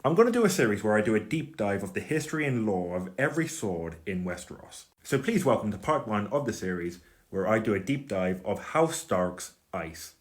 I'm going to do a series where I do a deep dive of the history and lore of every sword in Westeros. So please welcome to part 1 of the series where I do a deep dive of House Stark's ice.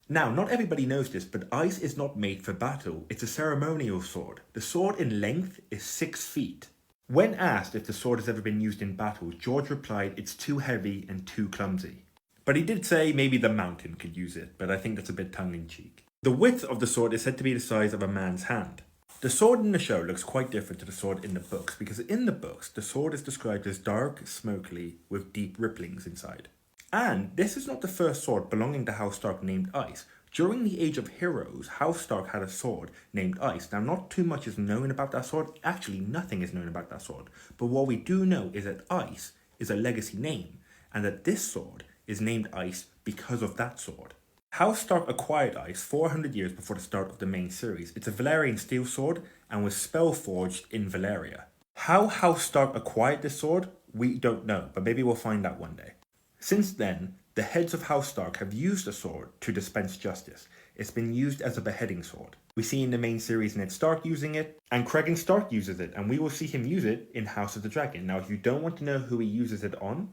Now, not everybody knows this, but ice is not made for battle. It's a ceremonial sword. The sword in length is 6 feet. When asked if the sword has ever been used in battle, George replied it's too heavy and too clumsy. But he did say maybe the Mountain could use it, but I think that's a bit tongue-in-cheek. The width of the sword is said to be the size of a man's hand. The sword in the show looks quite different to the sword in the books, because in the books, the sword is described as dark, smoky, with deep ripplings inside. And this is not the first sword belonging to House Stark named Ice. During the Age of Heroes, House Stark had a sword named Ice. Now, not too much is known about that sword. Actually, nothing is known about that sword. But what we do know is that Ice is a legacy name, and that this sword is named Ice because of that sword. House Stark acquired Ice 400 years before the start of the main series. It's a Valyrian steel sword and was spell forged in Valyria. How House Stark acquired this sword, we don't know, but maybe we'll find out one day. Since then, the heads of House Stark have used the sword to dispense justice. It's been used as a beheading sword. We see in the main series Ned Stark using it, and Cregan Stark uses it, and we will see him use it in House of the Dragon. Now, if you don't want to know who he uses it on,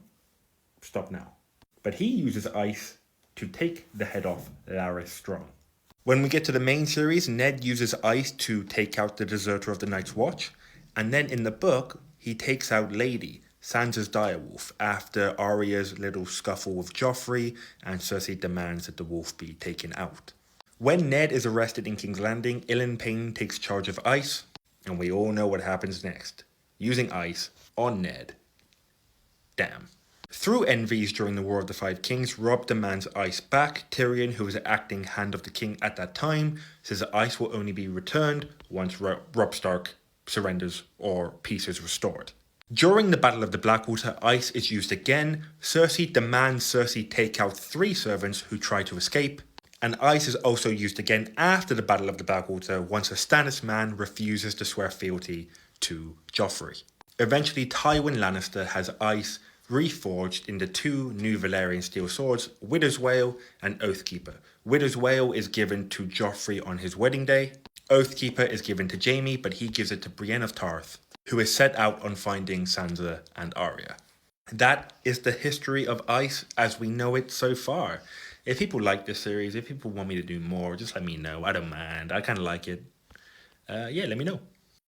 stop now. But he uses ice to take the head off Larys Strong. When we get to the main series, Ned uses ice to take out the deserter of the Night's Watch, and then in the book, he takes out Lady, Sansa's direwolf, after Arya's little scuffle with Joffrey, and Cersei demands that the wolf be taken out. When Ned is arrested in King's Landing, Ilyn Payne takes charge of ice, and we all know what happens next. Using ice on Ned. Damn. Through envies during the War of the Five Kings, Robb demands ice back. Tyrion, who was acting Hand of the King at that time, says that ice will only be returned once Robb Stark surrenders or peace is restored. During the Battle of the Blackwater, ice is used again. Cersei demands Cersei take out 3 servants who try to escape. And ice is also used again after the Battle of the Blackwater once a Stannis man refuses to swear fealty to Joffrey. Eventually, Tywin Lannister has ice reforged into 2 new Valyrian steel swords, Widow's Wail and Oathkeeper. Widow's Wail is given to Joffrey on his wedding day. Oathkeeper is given to Jaime, but he gives it to Brienne of Tarth, who is set out on finding Sansa and Arya. That is the history of ice as we know it so far. If people like this series, if people want me to do more, just let me know. I don't mind. I kind of like it. Yeah, let me know.